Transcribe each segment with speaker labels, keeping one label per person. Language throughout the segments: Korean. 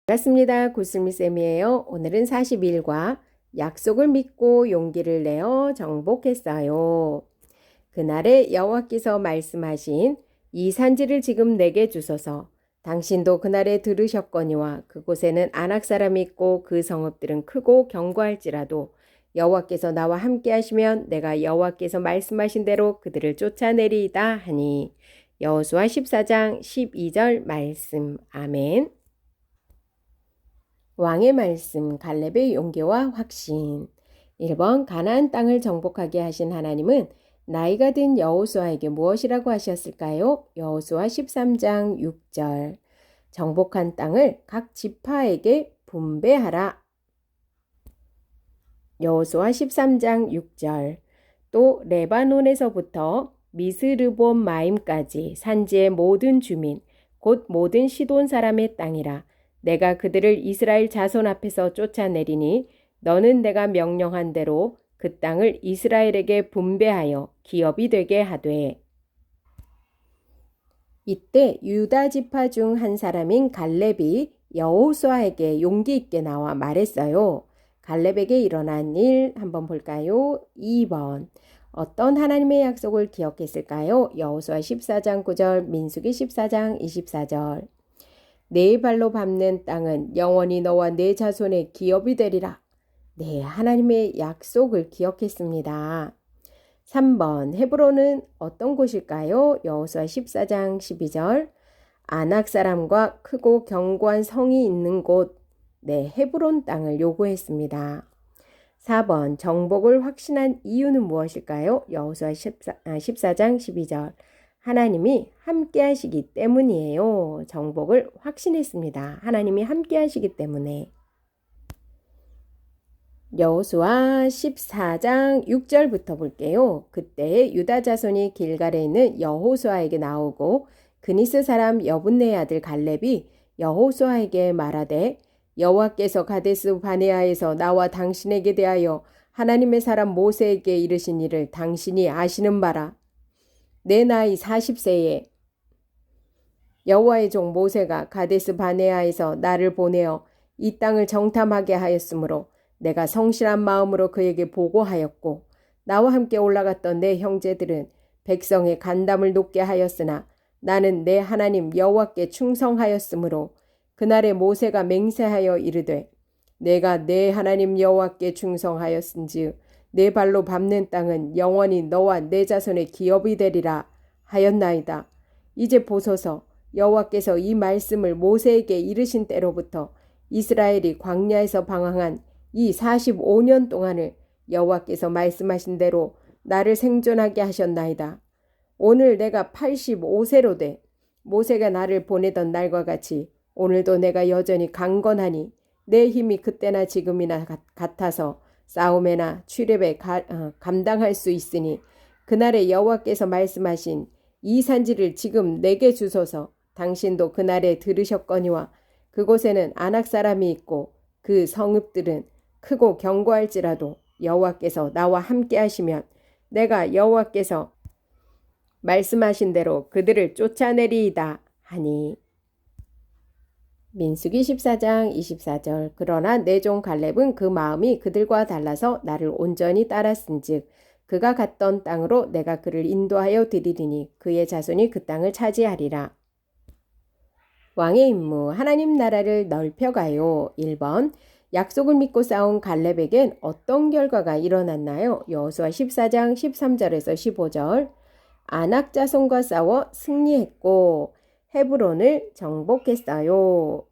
Speaker 1: 반갑습니다. 구슬미쌤이에요. 오늘은 40일과 약속을 믿고 용기를 내어 정복했어요. 그날에 여호와께서 말씀하신 이 산지를 지금 내게 주소서. 당신도 그날에 들으셨거니와 그곳에는 아낙 사람이 있고 그 성읍들은 크고 견고할지라도 여호와께서 나와 함께 하시면 내가 여호와께서 말씀하신 대로 그들을 쫓아내리이다 하니. 여호수아 14장 12절 말씀. 아멘. 왕의 말씀, 갈렙의 용기와 확신. 1번 가나안 땅을 정복하게 하신 하나님은 나이가 든 여호수아에게 무엇이라고 하셨을까요? 여호수아 13장 6절. 정복한 땅을 각 지파에게 분배하라. 여호수아 13장 6절. 또 레바논에서부터 미스르본 마임까지 산지의 모든 주민, 곧 모든 시돈 사람의 땅이라. 내가 그들을 이스라엘 자손 앞에서 쫓아내리니 너는 내가 명령한 대로 그 땅을 이스라엘에게 분배하여 기업이 되게 하되. 이때 유다 지파 중 한 사람인 갈렙이 여호수아에게 용기 있게 나와 말했어요. 갈렙에게 일어난 일 한번 볼까요? 2번. 어떤 하나님의 약속을 기억했을까요? 여호수아 14장 9절, 민수기 14장 24절. 네 발로 밟는 땅은 영원히 너와 네 자손의 기업이 되리라. 네, 하나님의 약속을 기억했습니다. 3번, 헤브론은 어떤 곳일까요? 여호수아 14장 12절. 아낙 사람과 크고 견고한 성이 있는 곳, 네, 헤브론 땅을 요구했습니다. 4번, 정복을 확신한 이유는 무엇일까요? 여호수아 14장 12절. 하나님이 함께 하시기 때문이에요. 정복을 확신했습니다. 하나님이 함께 하시기 때문에. 여호수아 14장 6절부터 볼게요. 그때 유다 자손이 길갈에 있는 여호수아에게 나오고 그니스 사람 여분네 아들 갈렙이 여호수아에게 말하되 여호와께서 가데스 바네아에서 나와 당신에게 대하여 하나님의 사람 모세에게 이르신 일을 당신이 아시는 바라. 내 나이 40세에 여호와의 종 모세가 가데스 바네아에서 나를 보내어 이 땅을 정탐하게 하였으므로 내가 성실한 마음으로 그에게 보고하였고 나와 함께 올라갔던 내 형제들은 백성의 간담을 높게 하였으나 나는 내 하나님 여호와께 충성하였으므로 그날에 모세가 맹세하여 이르되 내가 내 하나님 여호와께 충성하였은즉 내 발로 밟는 땅은 영원히 너와 내 자손의 기업이 되리라 하였나이다. 이제 보소서 여호와께서 이 말씀을 모세에게 이르신 때로부터 이스라엘이 광야에서 방황한 이 45년 동안을 여호와께서 말씀하신 대로 나를 생존하게 하셨나이다. 오늘 내가 85세로 돼 모세가 나를 보내던 날과 같이 오늘도 내가 여전히 강건하니 내 힘이 그때나 지금이나 같아서 싸움에나 출입에 감당할 수 있으니 그날에 여호와께서 말씀하신 이 산지를 지금 내게 주소서. 당신도 그날에 들으셨거니와 그곳에는 아낙 사람이 있고 그 성읍들은 크고 견고할지라도 여호와께서 나와 함께 하시면 내가 여호와께서 말씀하신 대로 그들을 쫓아내리이다 하니. 민수기 14장 24절. 그러나 내 종 갈렙은 그 마음이 그들과 달라서 나를 온전히 따랐은즉 그가 갔던 땅으로 내가 그를 인도하여 드리리니 그의 자손이 그 땅을 차지하리라. 왕의 임무, 하나님 나라를 넓혀가요. 1번, 약속을 믿고 싸운 갈렙에겐 어떤 결과가 일어났나요? 여호수아 14장 13절에서 15절. 아낙 자손과 싸워 승리했고 헤브론을 정복했어요.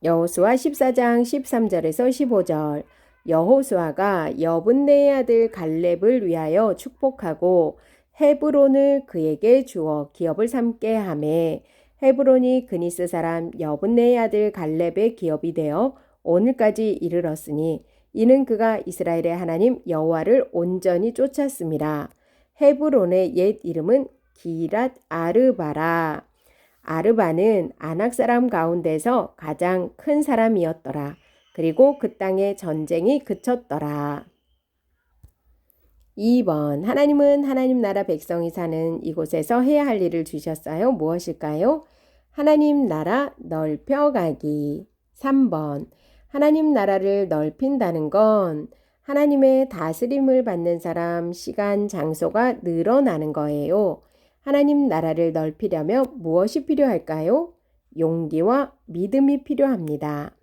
Speaker 1: 여호수아 14장 13절에서 15절. 여호수아가 여분네의 아들 갈렙을 위하여 축복하고 헤브론을 그에게 주어 기업을 삼게 하매 헤브론이 그니스 사람 여분네의 아들 갈렙의 기업이 되어 오늘까지 이르렀으니 이는 그가 이스라엘의 하나님 여호와를 온전히 쫓았습니다. 헤브론의 옛 이름은 기랏 아르바라. 아르바는 아낙 사람 가운데서 가장 큰 사람이었더라. 그리고 그 땅에 전쟁이 그쳤더라. 2번, 하나님은 하나님 나라 백성이 사는 이곳에서 해야 할 일을 주셨어요. 무엇일까요? 하나님 나라 넓혀가기. 3번. 하나님 나라를 넓힌다는 건 하나님의 다스림을 받는 사람, 시간, 장소가 늘어나는 거예요. 하나님 나라를 넓히려면 무엇이 필요할까요? 용기와 믿음이 필요합니다.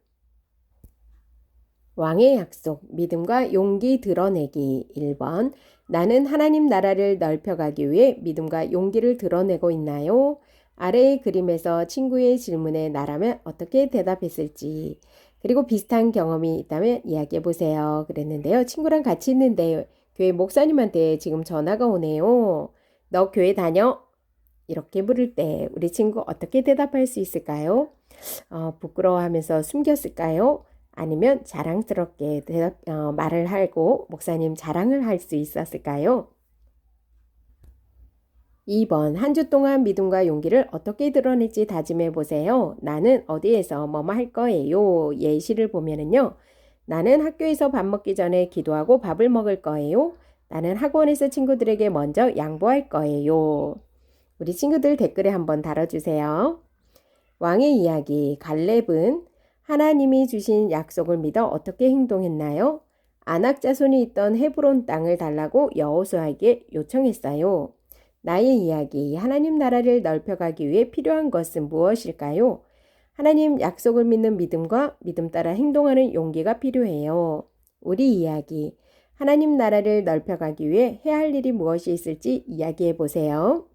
Speaker 1: 왕의 약속, 믿음과 용기 드러내기. 1번. 나는 하나님 나라를 넓혀가기 위해 믿음과 용기를 드러내고 있나요? 아래의 그림에서 친구의 질문에 나라면 어떻게 대답했을지, 그리고 비슷한 경험이 있다면 이야기해 보세요. 그랬는데요. 친구랑 같이 있는데 교회 목사님한테 지금 전화가 오네요. 너 교회 다녀? 이렇게 물을 때 우리 친구 어떻게 대답할 수 있을까요? 부끄러워하면서 숨겼을까요? 아니면 자랑스럽게 말을 하고 목사님 자랑을 할 수 있었을까요? 2번. 한 주 동안 믿음과 용기를 어떻게 드러낼지 다짐해 보세요. 나는 어디에서 뭐뭐 할 거예요. 예시를 보면은요. 나는 학교에서 밥 먹기 전에 기도하고 밥을 먹을 거예요. 나는 학원에서 친구들에게 먼저 양보할 거예요. 우리 친구들 댓글에 한번 달아주세요. 왕의 이야기. 갈렙은 하나님이 주신 약속을 믿어 어떻게 행동했나요? 아낙 자손이 있던 헤브론 땅을 달라고 여호수아에게 요청했어요. 나의 이야기. 하나님 나라를 넓혀가기 위해 필요한 것은 무엇일까요? 하나님 약속을 믿는 믿음과 믿음 따라 행동하는 용기가 필요해요. 우리 이야기. 하나님 나라를 넓혀가기 위해 해야 할 일이 무엇이 있을지 이야기해 보세요.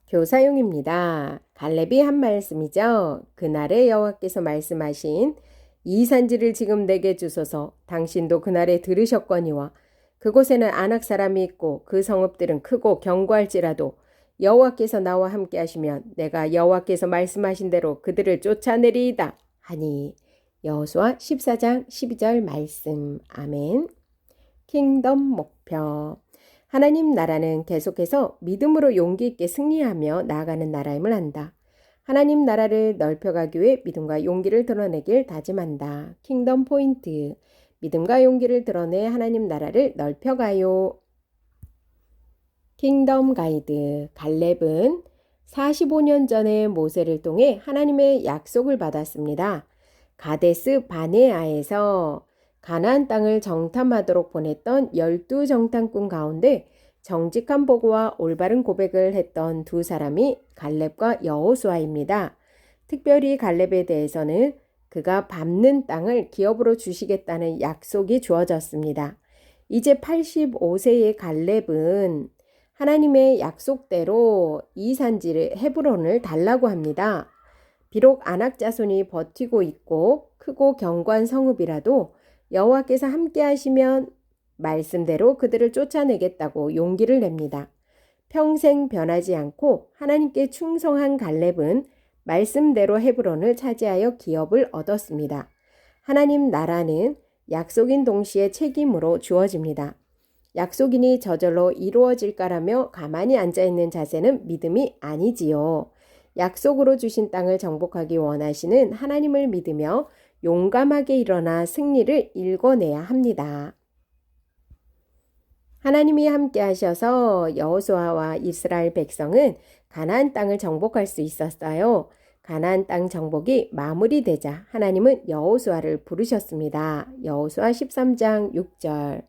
Speaker 1: 교사용입니다. 갈렙이 한 말씀이죠. 그날에 여호와께서 말씀하신 이 산지를 지금 내게 주소서. 당신도 그날에 들으셨거니와 그곳에는 아낙 사람이 있고 그 성읍들은 크고 견고할지라도 여호와께서 나와 함께 하시면 내가 여호와께서 말씀하신 대로 그들을 쫓아내리이다 하니. 여호수아 14장 12절 말씀. 아멘. 킹덤 목표. 하나님 나라는 계속해서 믿음으로 용기 있게 승리하며 나아가는 나라임을 안다. 하나님 나라를 넓혀가기 위해 믿음과 용기를 드러내길 다짐한다. 킹덤 포인트. 믿음과 용기를 드러내 하나님 나라를 넓혀가요. 킹덤 가이드. 갈렙은 45년 전에 모세를 통해 하나님의 약속을 받았습니다. 가데스 바네아에서 가나안 땅을 정탐하도록 보냈던 12정탐꾼 가운데 정직한 보고와 올바른 고백을 했던 두 사람이 갈렙과 여호수아입니다. 특별히 갈렙에 대해서는 그가 밟는 땅을 기업으로 주시겠다는 약속이 주어졌습니다. 이제 85세의 갈렙은 하나님의 약속대로 이 산지를 헤브론을 달라고 합니다. 비록 아낙 자손이 버티고 있고 크고 견고한 성읍이라도 여호와께서 함께 하시면 말씀대로 그들을 쫓아내겠다고 용기를 냅니다. 평생 변하지 않고 하나님께 충성한 갈렙은 말씀대로 헤브론을 차지하여 기업을 얻었습니다. 하나님 나라는 약속인 동시에 책임으로 주어집니다. 약속이니 저절로 이루어질까라며 가만히 앉아있는 자세는 믿음이 아니지요. 약속으로 주신 땅을 정복하기 원하시는 하나님을 믿으며 용감하게 일어나 승리를 일궈내야 합니다. 하나님이 함께 하셔서 여호수아와 이스라엘 백성은 가나안 땅을 정복할 수 있었어요. 가나안 땅 정복이 마무리되자 하나님은 여호수아를 부르셨습니다. 여호수아 13장 6절.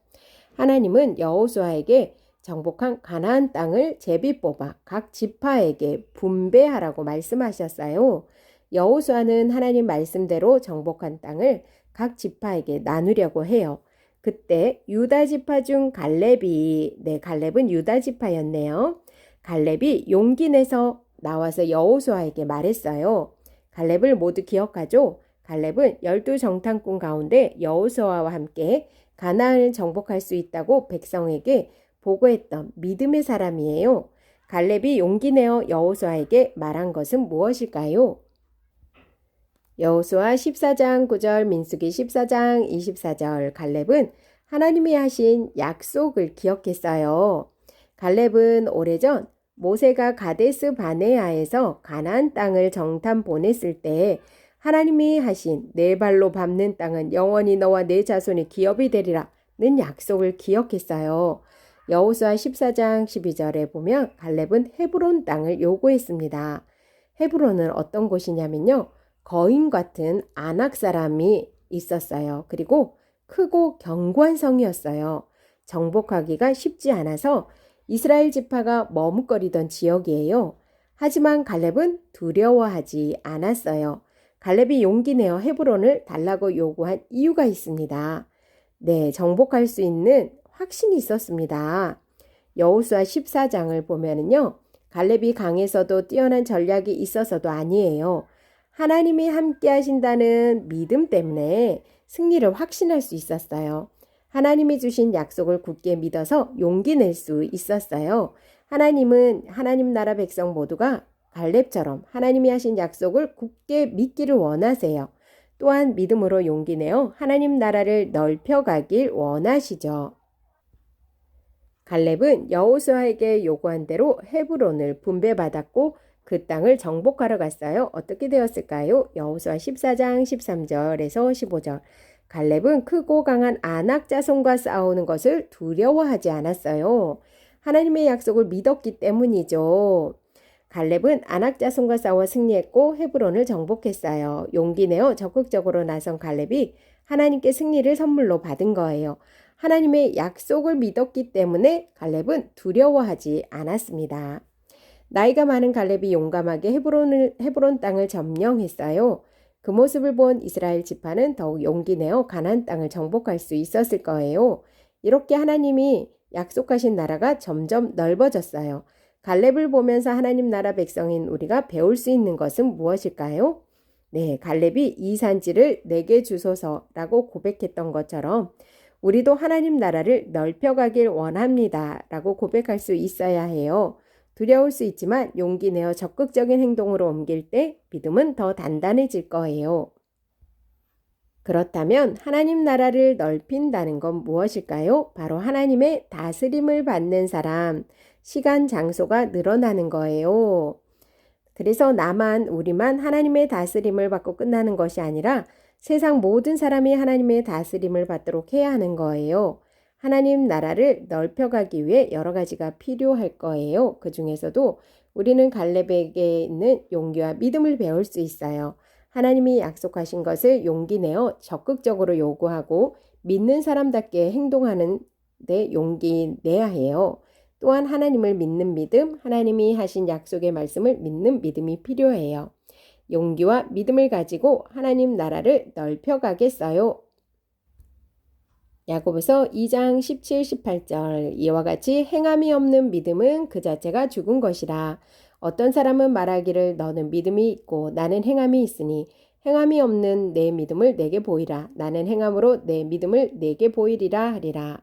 Speaker 1: 하나님은 여호수아에게 정복한 가나안 땅을 제비 뽑아 각 지파에게 분배하라고 말씀하셨어요. 여호수아는 하나님 말씀대로 정복한 땅을 각 지파에게 나누려고 해요. 그때 유다 지파 중 갈렙이, 갈렙은 유다 지파였네요. 갈렙이 용기 내서 나와서 여호수아에게 말했어요. 갈렙을 모두 기억하죠? 갈렙은 12정탐꾼 가운데 여호수아와 함께 가나안을 정복할 수 있다고 백성에게 보고했던 믿음의 사람이에요. 갈렙이 용기 내어 여호수아에게 말한 것은 무엇일까요? 여호수아 14장 9절, 민수기 14장 24절. 갈렙은 하나님이 하신 약속을 기억했어요. 갈렙은 오래전 모세가 가데스 바네아에서 가나안 땅을 정탐 보냈을 때 하나님이 하신 내 발로 밟는 땅은 영원히 너와 내 자손의 기업이 되리라는 약속을 기억했어요. 여호수아 14장 12절에 보면 갈렙은 헤브론 땅을 요구했습니다. 헤브론은 어떤 곳이냐면요. 거인 같은 아낙 사람이 있었어요. 그리고 크고 견고한 성이었어요. 정복하기가 쉽지 않아서 이스라엘 지파가 머뭇거리던 지역이에요. 하지만 갈렙은 두려워하지 않았어요. 갈렙이 용기 내어 헤브론을 달라고 요구한 이유가 있습니다. 네, 정복할 수 있는 확신이 있었습니다. 여호수아 14장을 보면은요. 갈렙이 강에서도 뛰어난 전략이 있어서도 아니에요. 하나님이 함께 하신다는 믿음 때문에 승리를 확신할 수 있었어요. 하나님이 주신 약속을 굳게 믿어서 용기 낼 수 있었어요. 하나님은 하나님 나라 백성 모두가 갈렙처럼 하나님이 하신 약속을 굳게 믿기를 원하세요. 또한 믿음으로 용기 내어 하나님 나라를 넓혀가길 원하시죠. 갈렙은 여호수아에게 요구한 대로 헤브론을 분배받았고 그 땅을 정복하러 갔어요. 어떻게 되었을까요? 여호수아 14장 13절에서 15절. 갈렙은 크고 강한 아낙 자손과 싸우는 것을 두려워하지 않았어요. 하나님의 약속을 믿었기 때문이죠. 갈렙은 아낙 자손과 싸워 승리했고 헤브론을 정복했어요. 용기 내어 적극적으로 나선 갈렙이 하나님께 승리를 선물로 받은 거예요. 하나님의 약속을 믿었기 때문에 갈렙은 두려워하지 않았습니다. 나이가 많은 갈렙이 용감하게 헤브론 땅을 점령했어요. 그 모습을 본 이스라엘 지파는 더욱 용기 내어 가나안 땅을 정복할 수 있었을 거예요. 이렇게 하나님이 약속하신 나라가 점점 넓어졌어요. 갈렙을 보면서 하나님 나라 백성인 우리가 배울 수 있는 것은 무엇일까요? 네, 갈렙이 이 산지를 내게 주소서라고 고백했던 것처럼 우리도 하나님 나라를 넓혀가길 원합니다 라고 고백할 수 있어야 해요. 두려울 수 있지만 용기 내어 적극적인 행동으로 옮길 때 믿음은 더 단단해질 거예요. 그렇다면 하나님 나라를 넓힌다는 건 무엇일까요? 바로 하나님의 다스림을 받는 사람, 시간, 장소가 늘어나는 거예요. 그래서 우리만 하나님의 다스림을 받고 끝나는 것이 아니라 세상 모든 사람이 하나님의 다스림을 받도록 해야 하는 거예요. 하나님 나라를 넓혀가기 위해 여러 가지가 필요할 거예요. 그 중에서도 우리는 갈렙에게 있는 용기와 믿음을 배울 수 있어요. 하나님이 약속하신 것을 용기 내어 적극적으로 요구하고 믿는 사람답게 행동하는 데 용기 내야 해요. 또한 하나님을 믿는 믿음, 하나님이 하신 약속의 말씀을 믿는 믿음이 필요해요. 용기와 믿음을 가지고 하나님 나라를 넓혀가겠어요. 야고보서 2장 17, 18절 이와 같이 행함이 없는 믿음은 그 자체가 죽은 것이라. 어떤 사람은 말하기를 너는 믿음이 있고 나는 행함이 있으니 행함이 없는 내 믿음을 내게 보이라. 나는 행함으로 내 믿음을 내게 보이리라 하리라.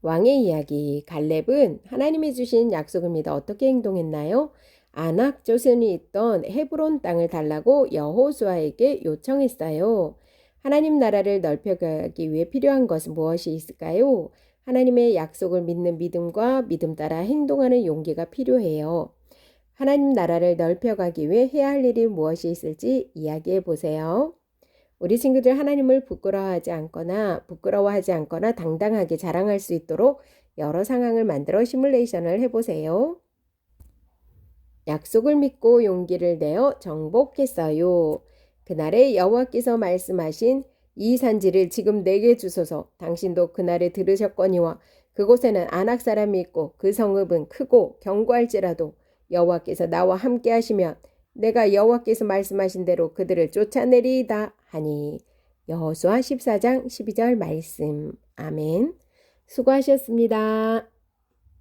Speaker 1: 왕의 이야기. 갈렙은 하나님이 주신 약속을 믿어 어떻게 행동했나요? 아낙 자손이 있던 헤브론 땅을 달라고 여호수아에게 요청했어요. 하나님 나라를 넓혀가기 위해 필요한 것은 무엇이 있을까요? 하나님의 약속을 믿는 믿음과 믿음 따라 행동하는 용기가 필요해요. 하나님 나라를 넓혀가기 위해 해야 할 일이 무엇이 있을지 이야기해 보세요. 우리 친구들 하나님을 부끄러워하지 않거나 당당하게 자랑할 수 있도록 여러 상황을 만들어 시뮬레이션을 해보세요. 약속을 믿고 용기를 내어 정복했어요. 그날에 여호와께서 말씀하신 이 산지를 지금 내게 주소서. 당신도 그날에 들으셨거니와 그곳에는 아낙 사람이 있고 그 성읍은 크고 견고할지라도 여호와께서 나와 함께 하시면 내가 여호와께서 말씀하신 대로 그들을 쫓아내리이다 하니. 여호수아 14장 12절 말씀. 아멘. 수고하셨습니다.